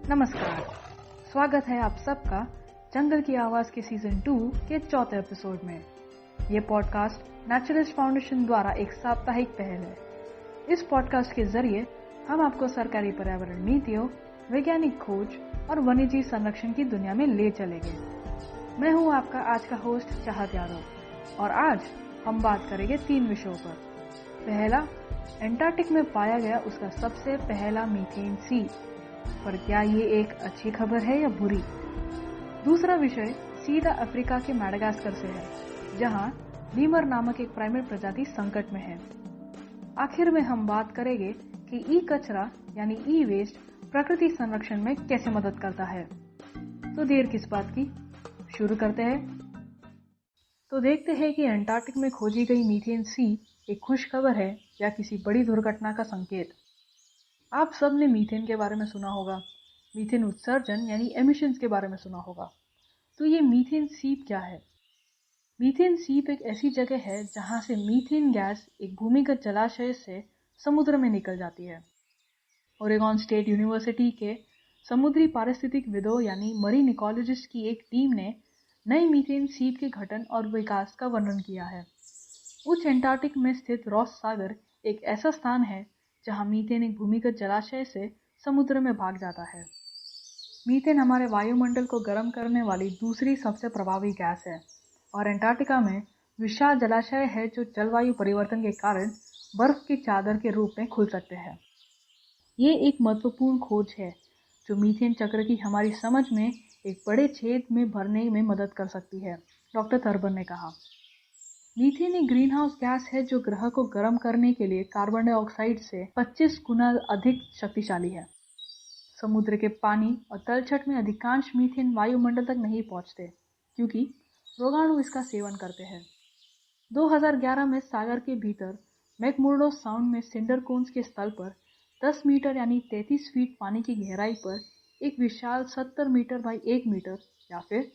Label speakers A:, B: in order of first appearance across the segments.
A: नमस्कार, स्वागत है आप सबका जंगल की आवाज के सीजन 2 के चौथे एपिसोड में। ये पॉडकास्ट नेचुरलिस्ट फाउंडेशन द्वारा एक साप्ताहिक पहल है। इस पॉडकास्ट के जरिए हम आपको सरकारी पर्यावरण नीतियों, वैज्ञानिक खोज और वन्यजीव संरक्षण की दुनिया में ले चलेंगे। मैं हूँ आपका आज का होस्ट चाहत यादव और आज हम बात करेंगे 3 विषयों पर। पहला, एंटार्क्टिक में पाया गया उसका सबसे पहला मीथेन सीप, पर क्या ये एक अच्छी खबर है या बुरी। दूसरा विषय सीधा अफ्रीका के मैडागास्कर से है, जहां लीमर नामक एक प्राइमेट प्रजाति संकट में है। आखिर में हम बात करेंगे कि ई कचरा यानी ई वेस्ट प्रकृति संरक्षण में कैसे मदद करता है। तो देर किस बात की, शुरू करते हैं। तो देखते हैं कि एंटार्क्टिक में खोजी गई मीथेन सीप एक खुश खबर है या किसी बड़ी दुर्घटना का संकेत। आप सब ने मीथेन के बारे में सुना होगा, मीथेन उत्सर्जन यानी एमिशंस के बारे में सुना होगा। तो ये मीथेन सीप क्या है? मीथेन सीप एक ऐसी जगह है जहां से मीथेन गैस एक भूमिगत जलाशय से समुद्र में निकल जाती है। ओरेगॉन स्टेट यूनिवर्सिटी के समुद्री पारिस्थितिकविदों यानी मरीन इकोलॉजिस्ट की एक टीम ने नई मीथेन सीप के गठन और विकास का वर्णन किया है। उच्च एंटार्क्टिक में स्थित रॉस सागर एक ऐसा स्थान है जहां मीथेन एक भूमिगत जलाशय से समुद्र में भाग जाता है। मीथेन हमारे वायुमंडल को गर्म करने वाली दूसरी सबसे प्रभावी गैस है और एंटार्क्टिका में विशाल जलाशय है जो जलवायु परिवर्तन के कारण बर्फ की चादर के रूप में खुल सकते हैं। ये एक महत्वपूर्ण खोज है जो मीथेन चक्र की हमारी समझ में एक बड़े छेद में भरने में मदद कर सकती है, डॉक्टर थर्बर ने कहा। मीथेन एक ग्रीन हाउस गैस है जो ग्रह को गर्म करने के लिए कार्बन डाइऑक्साइड से 25 गुना अधिक शक्तिशाली है। समुद्र के पानी और तलछट में अधिकांश मीथेन वायुमंडल तक नहीं पहुंचते क्योंकि रोगाणु इसका सेवन करते हैं। 2011 में सागर के भीतर मैकमुर्डो साउंड में सिंडर कोन्स के स्थल पर 10 मीटर यानी 33 फीट पानी की गहराई पर एक विशाल 70 मीटर बाई 1 मीटर या फिर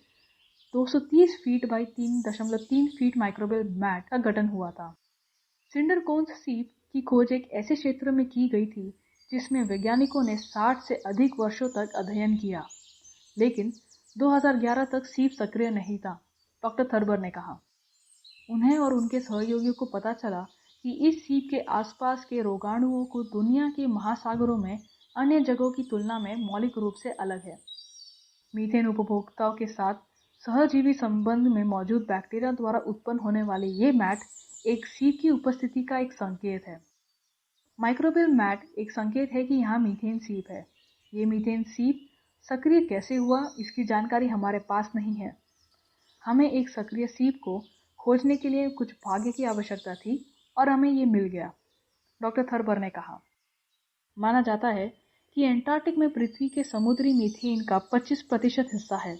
A: 230 feet by 3.3 feet microbial mat का गठन हुआ था। सिंडर कोन्स सीप की खोज एक ऐसे क्षेत्र में की गई थी जिसमें वैज्ञानिकों ने 60 से अधिक वर्षों तक अध्ययन किया, लेकिन 2011 तक सीप सक्रिय नहीं था, डॉक्टर थर्बर ने कहा। उन्हें और उनके सहयोगियों को पता चला कि इस सीप के आसपास के रोगाणुओं को दुनिया के महासागरों में अन्य जगहों की तुलना में मौलिक रूप से अलग है। मीथेन उपभोक्ताओं के साथ सहजीवी संबंध में मौजूद बैक्टीरिया द्वारा उत्पन्न होने वाले ये मैट एक सीप की उपस्थिति का एक संकेत है। माइक्रोबियल मैट एक संकेत है कि यहाँ मीथेन सीप है। ये मीथेन सीप सक्रिय कैसे हुआ इसकी जानकारी हमारे पास नहीं है। हमें एक सक्रिय सीप को खोजने के लिए कुछ भाग्य की आवश्यकता थी और हमें ये मिल गया, डॉक्टर थर्बर ने कहा। माना जाता है कि एंटार्क्टिक में पृथ्वी के समुद्री मीथेन का 25% हिस्सा है।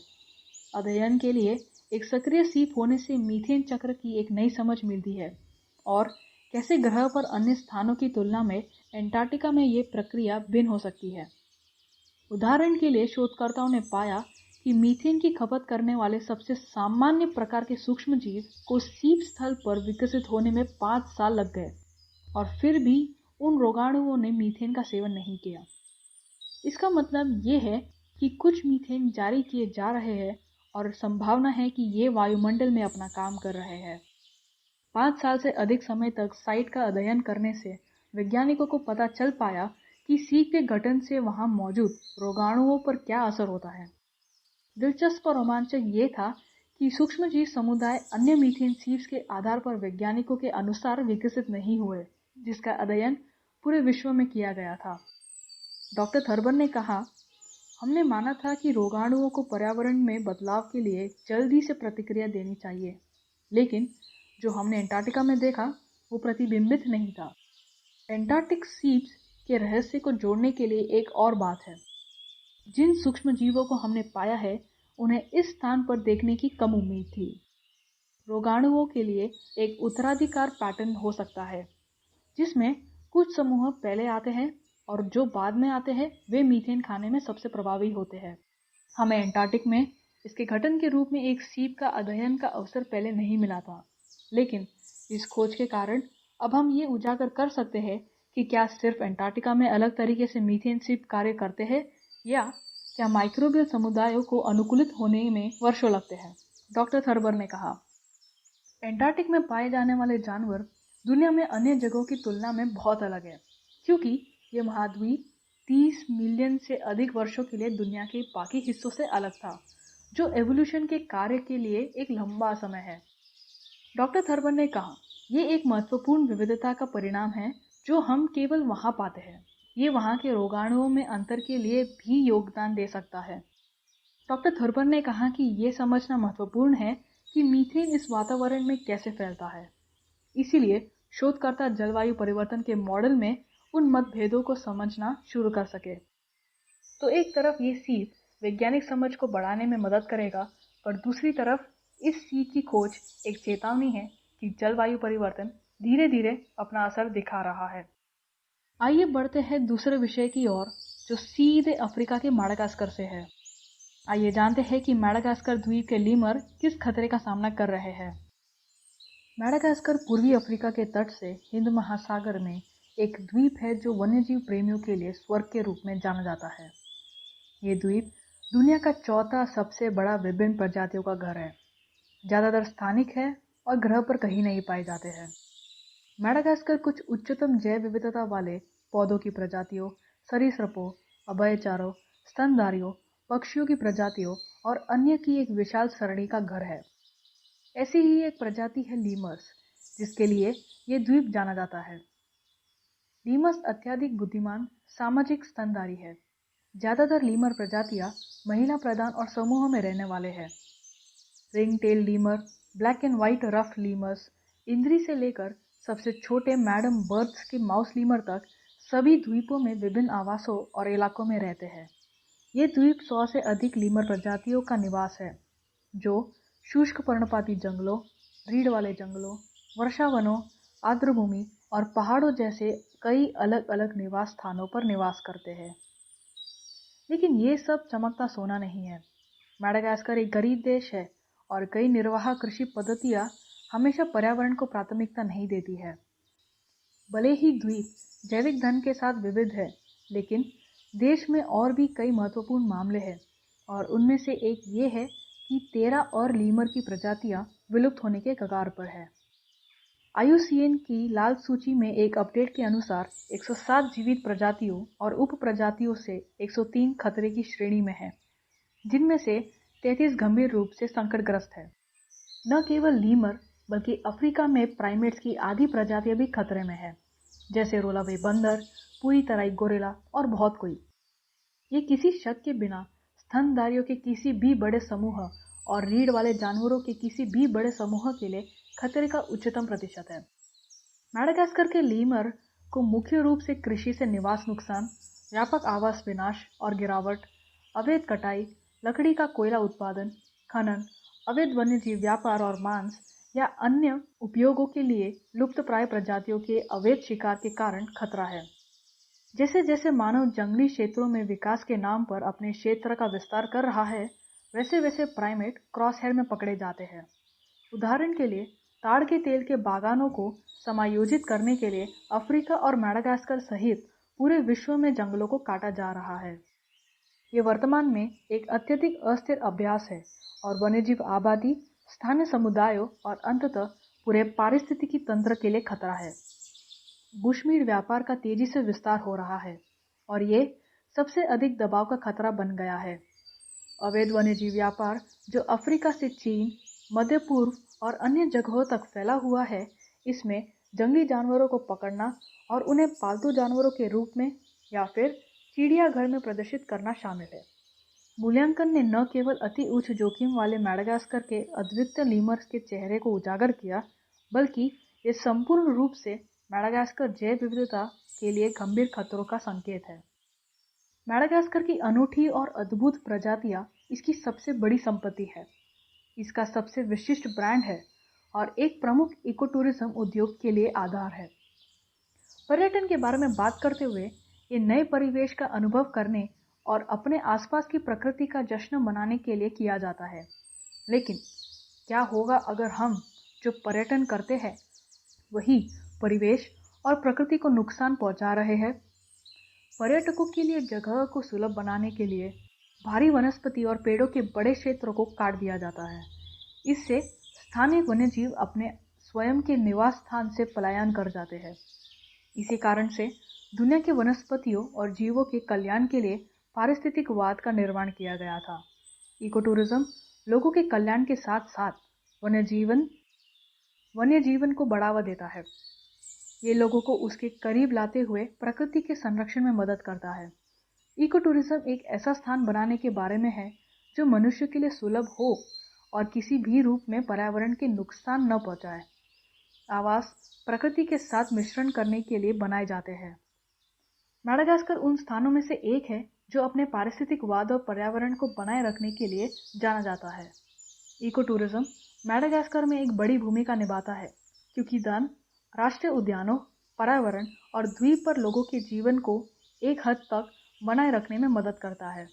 A: अध्ययन के लिए एक सक्रिय सीप होने से मीथेन चक्र की एक नई समझ मिलती है और कैसे ग्रह पर अन्य स्थानों की तुलना में एंटार्क्टिका में ये प्रक्रिया भिन्न हो सकती है। उदाहरण के लिए शोधकर्ताओं ने पाया कि मीथेन की खपत करने वाले सबसे सामान्य प्रकार के सूक्ष्मजीव को सीप स्थल पर विकसित होने में 5 साल लग गए और फिर भी उन रोगाणुओं ने मीथेन का सेवन नहीं किया। इसका मतलब ये है कि कुछ मीथेन जारी किए जा रहे हैं और संभावना है कि ये वायुमंडल में अपना काम कर रहे हैं। 5 साल से अधिक समय तक साइट का अध्ययन करने से वैज्ञानिकों को पता चल पाया कि सीप के गठन से वहां मौजूद रोगाणुओं पर क्या असर होता है। दिलचस्प और रोमांचक ये था कि सूक्ष्मजीव समुदाय अन्य मीथेन सीप्स के आधार पर वैज्ञानिकों के अनुसार विकसित नहीं हुए, जिसका अध्ययन पूरे विश्व में किया गया था। डॉक्टर थर्बर ने कहा, हमने माना था कि रोगाणुओं को पर्यावरण में बदलाव के लिए जल्दी से प्रतिक्रिया देनी चाहिए, लेकिन जो हमने एंटार्क्टिका में देखा वो प्रतिबिंबित नहीं था। एंटार्क्टिक सीप्स के रहस्य को जोड़ने के लिए एक और बात है। जिन सूक्ष्म जीवों को हमने पाया है उन्हें इस स्थान पर देखने की कम उम्मीद थी। रोगाणुओं के लिए एक उत्तराधिकार पैटर्न हो सकता है जिसमें कुछ समूह पहले आते हैं और जो बाद में आते हैं वे मीथेन खाने में सबसे प्रभावी होते हैं। हमें एंटार्क्टिक में इसके गठन के रूप में एक सीप का अध्ययन का अवसर पहले नहीं मिला था, लेकिन इस खोज के कारण अब हम ये उजागर कर सकते हैं कि क्या सिर्फ एंटार्क्टिका में अलग तरीके से मीथेन सीप कार्य करते हैं या क्या माइक्रोबियल समुदायों को अनुकूलित होने में वर्षों लगते हैं। डॉक्टर थर्बर ने कहा, एंटार्कटिक में पाए जाने वाले जानवर दुनिया में अन्य जगहों की तुलना में बहुत अलग है, क्योंकि ये महाद्वीप 30 मिलियन से अधिक वर्षों के लिए दुनिया के बाकी हिस्सों से अलग था, जो एवोल्यूशन के कार्य के लिए एक लंबा समय है। डॉक्टर थर्बर ने कहा, ये एक महत्वपूर्ण विविधता का परिणाम है जो हम केवल वहां पाते हैं। ये वहां के रोगाणुओं में अंतर के लिए भी योगदान दे सकता है। डॉक्टर थर्बर ने कहा कि ये समझना महत्वपूर्ण है कि मीथेन इस वातावरण में कैसे फैलता है। इसीलिए शोधकर्ता जलवायु परिवर्तन के मॉडल में उन मतभेदों को समझना शुरू कर सके। तो एक तरफ ये सीख वैज्ञानिक समझ को बढ़ाने में मदद करेगा, पर दूसरी तरफ इस सीख की खोज एक चेतावनी है कि जलवायु परिवर्तन धीरे धीरे अपना असर दिखा रहा है। आइए बढ़ते हैं दूसरे विषय की ओर, जो सीधे अफ्रीका के माडागास्कर से है। आइए जानते हैं कि माडागास्कर द्वीप के लीमर किस खतरे का सामना कर रहे हैं। माडागास्कर पूर्वी अफ्रीका के तट से हिंद महासागर में एक द्वीप है जो वन्यजीव प्रेमियों के लिए स्वर्ग के रूप में जाना जाता है। ये द्वीप दुनिया का चौथा सबसे बड़ा विभिन्न प्रजातियों का घर है। ज़्यादातर स्थानिक है और ग्रह पर कहीं नहीं पाए जाते हैं। माडागास्कर कुछ उच्चतम जैव विविधता वाले पौधों की प्रजातियों, सरीसृपों, अभयचरों, स्तनधारियों, पक्षियों की प्रजातियों और अन्य की एक विशाल सरणी का घर है। ऐसी ही एक प्रजाति है लीमर्स, जिसके लिए ये द्वीप जाना जाता है। लीमर्स अत्यधिक बुद्धिमान सामाजिक स्तनधारी है। ज़्यादातर लीमर प्रजातियां महिला प्रधान और समूह में रहने वाले हैं। Ring tail lemur, black and white ruff lemurs, indri से लेकर सबसे छोटे मैडम बर्ड्स के माउस लीमर तक सभी द्वीपों में विभिन्न आवासों और इलाकों में रहते हैं। ये द्वीप 100 से अधिक लीमर प्रजातियों का निवास है, जो शुष्क पर्णपाती जंगलों, रीढ़ वाले जंगलों, वर्षावनों, आर्द्रभूमि और पहाड़ों जैसे कई अलग अलग निवास स्थानों पर निवास करते हैं। लेकिन ये सब चमकता सोना नहीं है। माडागास्कर एक गरीब देश है और कई निर्वाह कृषि पद्धतियां हमेशा पर्यावरण को प्राथमिकता नहीं देती है। भले ही द्वीप जैविक धन के साथ विविध है, लेकिन देश में और भी कई महत्वपूर्ण मामले हैं, और उनमें से एक ये है कि 13 और लीमर की प्रजातियां विलुप्त होने के कगार पर है। IUCN की लाल सूची में एक अपडेट के अनुसार 107 जीवित प्रजातियों और उप प्रजातियों से 103 खतरे की श्रेणी में है, जिनमें से 33 गंभीर रूप से संकटग्रस्त है। न केवल लीमर बल्कि अफ्रीका में प्राइमेट्स की आधी प्रजातियां भी खतरे में है, जैसे रोलावे बंदर, पूरी तराई गोरिल्ला और बहुत कोई। ये किसी शक के बिना स्तनधारियों के किसी भी बड़े समूह और रीढ़ वाले जानवरों के किसी भी बड़े समूह के लिए खतरे का उच्चतम प्रतिशत है। माडागास्कर के लीमर को मुख्य रूप से कृषि से निवास नुकसान, व्यापक आवास विनाश और गिरावट, अवैध कटाई, लकड़ी का कोयला उत्पादन, खनन, अवैध वन्यजीव व्यापार और मांस या अन्य उपयोगों के लिए लुप्तप्राय प्रजातियों के अवैध शिकार के कारण खतरा है। जैसे जैसे मानव जंगली क्षेत्रों में विकास के नाम पर अपने क्षेत्र का विस्तार कर रहा है, वैसे वैसे प्राइमेट क्रॉस हेयर में पकड़े जाते हैं। उदाहरण के लिए, ताड़ के तेल के बागानों को समायोजित करने के लिए अफ्रीका और माडागास्कर सहित पूरे विश्व में जंगलों को काटा जा रहा है। ये वर्तमान में एक अत्यधिक अस्थिर अभ्यास है और वन्यजीव आबादी, स्थानीय समुदायों और अंततः पूरे पारिस्थितिकी तंत्र के लिए खतरा है। बुशमीट व्यापार का तेजी से विस्तार हो रहा है और ये सबसे अधिक दबाव का खतरा बन गया है। अवैध वन्यजीव व्यापार जो अफ्रीका से चीन, मध्य पूर्व और अन्य जगहों तक फैला हुआ है, इसमें जंगली जानवरों को पकड़ना और उन्हें पालतू जानवरों के रूप में या फिर चिड़ियाघर में प्रदर्शित करना शामिल है। मूल्यांकन ने न केवल अति उच्च जोखिम वाले माडागास्कर के अद्वितीय लीमर्स के चेहरे को उजागर किया, बल्कि ये संपूर्ण रूप से माडागास्कर जैव विविधता के लिए गंभीर खतरों का संकेत है। माडागास्कर की अनूठी और अद्भुत प्रजातियां इसकी सबसे बड़ी संपत्ति है, इसका सबसे विशिष्ट ब्रांड है और एक प्रमुख इकोटूरिज्म उद्योग के लिए आधार है। पर्यटन के बारे में बात करते हुए ये नए परिवेश का अनुभव करने और अपने आसपास की प्रकृति का जश्न मनाने के लिए किया जाता है। लेकिन क्या होगा अगर हम जो पर्यटन करते हैं वही परिवेश और प्रकृति को नुकसान पहुंचा रहे हैं? पर्यटकों के लिए जगह को सुलभ बनाने के लिए भारी वनस्पति और पेड़ों के बड़े क्षेत्रों को काट दिया जाता है। इससे स्थानीय वन्यजीव अपने स्वयं के निवास स्थान से पलायन कर जाते हैं। इसी कारण से दुनिया के वनस्पतियों और जीवों के कल्याण के लिए पारिस्थितिकवाद का निर्माण किया गया था। इको टूरिज्म लोगों के कल्याण के साथ साथ वन्य जीवन को बढ़ावा देता है। ये लोगों को उसके करीब लाते हुए प्रकृति के संरक्षण में मदद करता है। इको टूरिज्म एक ऐसा स्थान बनाने के बारे में है जो मनुष्य के लिए सुलभ हो और किसी भी रूप में पर्यावरण के नुकसान न पहुंचाए। आवास प्रकृति के साथ मिश्रण करने के लिए बनाए जाते हैं। मेडागास्कर उन स्थानों में से एक है जो अपने पारिस्थितिकवाद और पर्यावरण को बनाए रखने के लिए जाना जाता है। इको टूरिज्म मेडागास्कर में एक बड़ी भूमिका निभाता है क्योंकि दान राष्ट्रीय उद्यानों, पर्यावरण और द्वीप पर लोगों के जीवन को एक हद तक बनाए रखने में मदद करता है।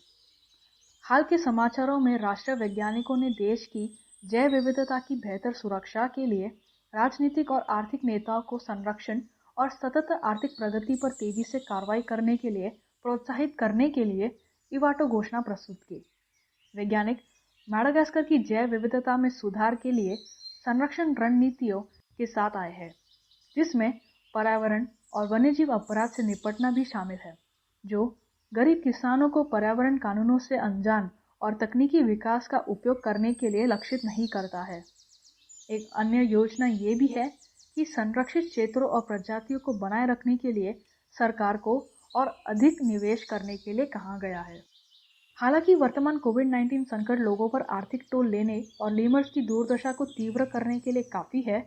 A: हाल के समाचारों में राष्ट्रीय वैज्ञानिकों ने देश की जैव विविधता की बेहतर सुरक्षा के लिए राजनीतिक और आर्थिक नेताओं को संरक्षण और सतत आर्थिक प्रगति पर तेजी से कार्रवाई करने के लिए प्रोत्साहित करने के लिए इवाटो घोषणा प्रस्तुत की। वैज्ञानिक मेडागास्कर की जैव विविधता में सुधार के लिए संरक्षण रणनीतियों के साथ आए हैं, जिसमें पर्यावरण और वन्यजीव अपराध से निपटना भी शामिल है, जो गरीब किसानों को पर्यावरण कानूनों से अनजान और तकनीकी विकास का उपयोग करने के लिए लक्षित नहीं करता है। एक अन्य योजना ये भी है कि संरक्षित क्षेत्रों और प्रजातियों को बनाए रखने के लिए सरकार को और अधिक निवेश करने के लिए कहा गया है। हालांकि वर्तमान कोविड-19 संकट लोगों पर आर्थिक टोल लेने और लीमर्स की दुर्दशा को तीव्र करने के लिए काफ़ी है,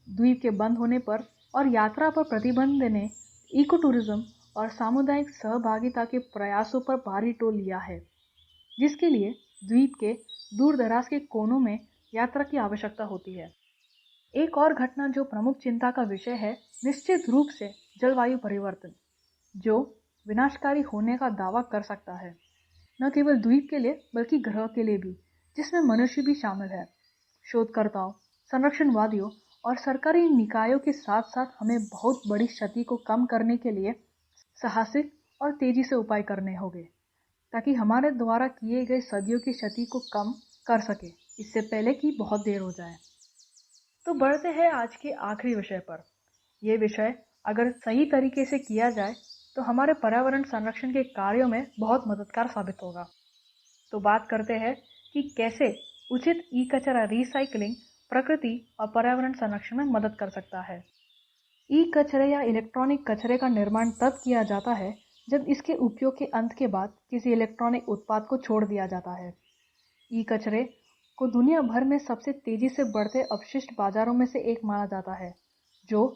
A: द्वीप के बंद होने पर और यात्रा पर प्रतिबंध ने इको टूरिज्म और सामुदायिक सहभागिता के प्रयासों पर भारी टोल लिया है, जिसके लिए द्वीप के दूर दराज के कोनों में यात्रा की आवश्यकता होती है। एक और घटना जो प्रमुख चिंता का विषय है, निश्चित रूप से जलवायु परिवर्तन, जो विनाशकारी होने का दावा कर सकता है, न केवल द्वीप के लिए बल्कि ग्रह के लिए भी, जिसमें मनुष्य भी शामिल है। शोधकर्ताओं, संरक्षणवादियों और सरकारी निकायों के साथ साथ हमें बहुत बड़ी क्षति को कम करने के लिए साहसिक और तेजी से उपाय करने होंगे, ताकि हमारे द्वारा किए गए सदियों की क्षति को कम कर सके, इससे पहले कि बहुत देर हो जाए। तो बढ़ते हैं आज के आखिरी विषय पर। यह विषय अगर सही तरीके से किया जाए तो हमारे पर्यावरण संरक्षण के कार्यों में बहुत मददगार साबित होगा। तो बात करते हैं कि कैसे उचित ई कचरा रिसाइकलिंग प्रकृति और पर्यावरण संरक्षण में मदद कर सकता है। ई कचरे या इलेक्ट्रॉनिक कचरे का निर्माण तब किया जाता है जब इसके उपयोग के अंत के बाद किसी इलेक्ट्रॉनिक उत्पाद को छोड़ दिया जाता है। ई कचरे को दुनिया भर में सबसे तेजी से बढ़ते अपशिष्ट बाजारों में से एक माना जाता है, जो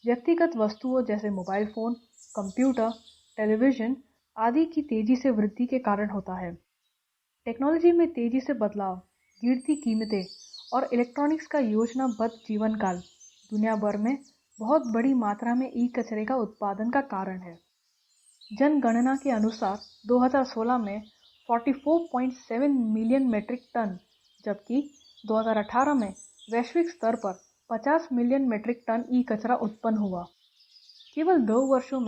A: व्यक्तिगत वस्तुओं जैसे मोबाइल फोन, कंप्यूटर, टेलीविजन आदि की तेजी से वृद्धि के कारण होता है। टेक्नोलॉजी में तेजी से बदलाव, गिरती कीमतें और इलेक्ट्रॉनिक्स का योजनाबद्ध जीवन काल दुनिया भर में बहुत बड़ी मात्रा में ई कचरे का उत्पादन का कारण है। जनगणना के अनुसार 2016 में 44.7 मिलियन मीट्रिक टन, जबकि 2018 में वैश्विक स्तर पर 50 मिलियन मीट्रिक टन ई कचरा उत्पन्न हुआ। केवल 2 वर्षों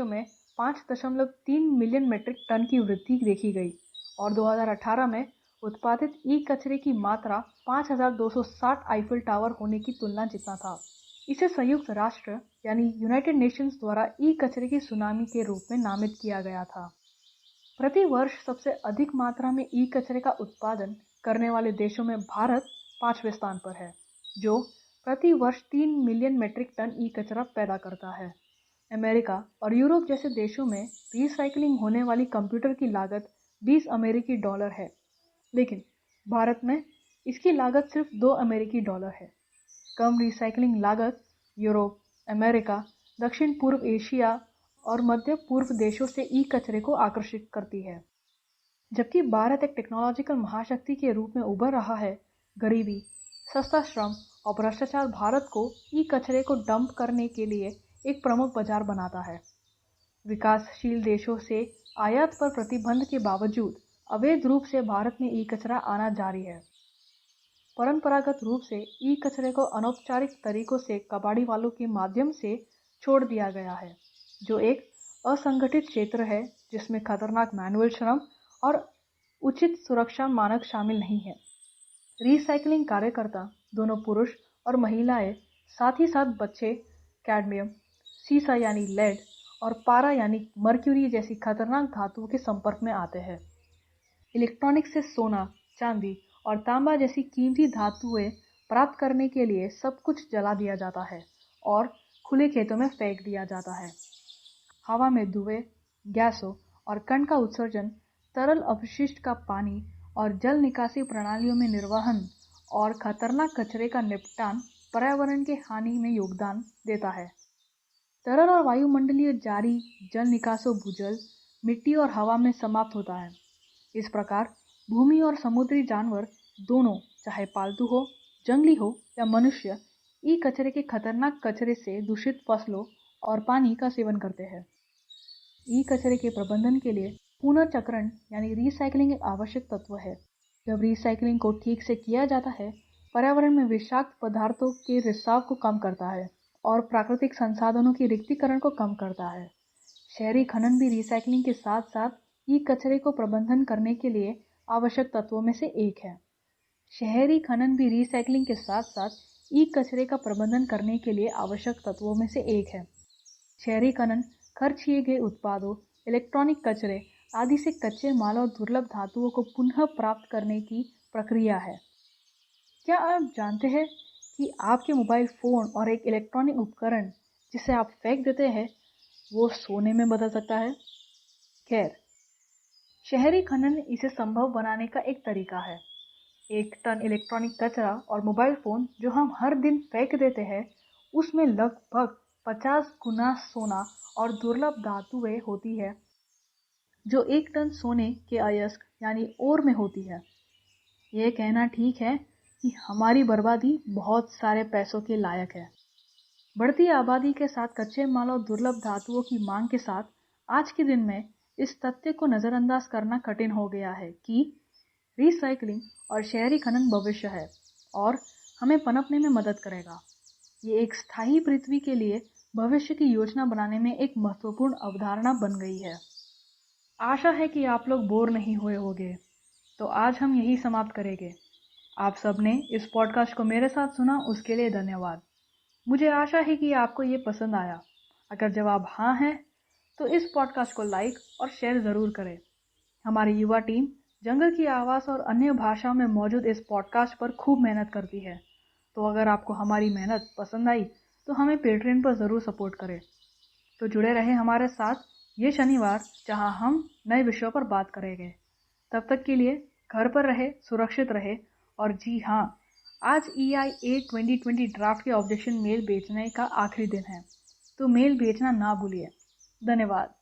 A: में 5.3 मिलियन मीट्रिक टन की वृद्धि देखी गई और 2018 में उत्पादित ई कचरे की मात्रा 5,260 आईफिल टावर होने की तुलना जितना था। इसे संयुक्त राष्ट्र यानी यूनाइटेड नेशंस द्वारा ई कचरे की सुनामी के रूप में नामित किया गया था। प्रति वर्ष सबसे अधिक मात्रा में ई कचरे का उत्पादन करने वाले देशों में भारत 5वें स्थान पर है, जो प्रति वर्ष 3 मिलियन मीट्रिक टन ई कचरा पैदा करता है। अमेरिका और यूरोप जैसे देशों में रिसाइकलिंग होने वाली कंप्यूटर की लागत 20 अमेरिकी डॉलर है, लेकिन भारत में इसकी लागत सिर्फ 2 अमेरिकी डॉलर है। कम रिसाइकलिंग लागत यूरोप, अमेरिका, दक्षिण पूर्व एशिया और मध्य पूर्व देशों से ई कचरे को आकर्षित करती है। जबकि भारत एक टेक्नोलॉजिकल महाशक्ति के रूप में उभर रहा है, गरीबी, सस्ता श्रम और भ्रष्टाचार भारत को ई कचरे को डंप करने के लिए एक प्रमुख बाजार बनाता है। विकासशील देशों से आयात पर प्रतिबंध के बावजूद अवैध रूप से भारत में ई कचरा आना जारी है। परंपरागत रूप से ई कचरे को अनौपचारिक तरीकों से कबाड़ी वालों के माध्यम से छोड़ दिया गया है, जो एक असंगठित क्षेत्र है जिसमें खतरनाक मैनुअल श्रम और उचित सुरक्षा मानक शामिल नहीं है। रिसाइकलिंग कार्यकर्ता, दोनों पुरुष और महिलाएं, साथ ही साथ बच्चे कैडमियम, सीसा यानी लेड और पारा यानी मर्क्यूरी जैसी खतरनाक धातुओं के संपर्क में आते हैं। इलेक्ट्रॉनिक्स से सोना, चांदी और तांबा जैसी कीमती धातुएं प्राप्त करने के लिए सब कुछ जला दिया जाता है और खुले खेतों में फेंक दिया जाता है। हवा में धुएं, गैसों और कण का उत्सर्जन, तरल अपशिष्ट का पानी और जल निकासी प्रणालियों में निर्वहन और खतरनाक कचरे का निपटान पर्यावरण के हानि में योगदान देता है। तरल और वायुमंडलीय जारी जल निकासों भूजल, मिट्टी और हवा में समाप्त होता है। इस प्रकार भूमि और समुद्री जानवर दोनों, चाहे पालतू हो, जंगली हो या मनुष्य, ई कचरे के खतरनाक कचरे से दूषित फसलों और पानी का सेवन करते हैं। ई कचरे के प्रबंधन के लिए पुनर्चक्रण यानी रिसाइकलिंग एक आवश्यक तत्व है। जब रिसाइकलिंग को ठीक से किया जाता है, पर्यावरण में विषाक्त पदार्थों के रिसाव को कम करता है और प्राकृतिक संसाधनों की रिक्तीकरण को कम करता है। शहरी खनन भी रिसाइकलिंग के साथ साथ ई कचरे को प्रबंधन करने के लिए आवश्यक तत्वों में से एक है। शहरी खनन भी रिसाइकलिंग के साथ साथ ई कचरे का प्रबंधन करने के लिए आवश्यक तत्वों में से एक है। शहरी खनन खर्च किए गए उत्पादों, इलेक्ट्रॉनिक कचरे आदि से कच्चे माल और दुर्लभ धातुओं को पुनः प्राप्त करने की प्रक्रिया है। क्या आप जानते हैं कि आपके मोबाइल फोन और एक इलेक्ट्रॉनिक उपकरण जिसे आप फेंक देते हैं वो सोने में बदल सकता है? खैर, शहरी खनन इसे संभव बनाने का एक तरीका है। 1 टन इलेक्ट्रॉनिक कचरा और मोबाइल फोन जो हम हर दिन फेंक देते हैं, उसमें लगभग 50 गुना सोना और दुर्लभ धातुएं होती है, जो 1 टन सोने के अयस्क यानी ओर में होती है। यह कहना ठीक है कि हमारी बर्बादी बहुत सारे पैसों के लायक है। बढ़ती आबादी के साथ कच्चे माल और दुर्लभ धातुओं की मांग के साथ आज के दिन में इस तथ्य को नजरअंदाज करना कठिन हो गया है कि रिसाइकलिंग और शहरी खनन भविष्य है और हमें पनपने में मदद करेगा। ये एक स्थायी पृथ्वी के लिए भविष्य की योजना बनाने में एक महत्वपूर्ण अवधारणा बन गई है। आशा है कि आप लोग बोर नहीं हुए होंगे, तो आज हम यही समाप्त करेंगे। आप सबने इस पॉडकास्ट को मेरे साथ सुना, उसके लिए धन्यवाद। मुझे आशा है कि आपको ये पसंद आया। अगर जवाब हाँ है तो इस पॉडकास्ट को लाइक और शेयर ज़रूर करें। हमारी युवा टीम जंगल की आवाज़ और अन्य भाषाओं में मौजूद इस पॉडकास्ट पर खूब मेहनत करती है। तो अगर आपको हमारी मेहनत पसंद आई तो हमें पेट्रियन पर ज़रूर सपोर्ट करें। तो जुड़े रहे हमारे साथ ये शनिवार, जहां हम नए विषयों पर बात करेंगे। तब तक के लिए घर पर रहे, सुरक्षित रहे और जी हाँ, आज EIA 2020 ड्राफ्ट के ऑब्जेक्शन मेल भेजने का आखिरी दिन है, तो मेल भेजना ना भूलिए। धन्यवाद।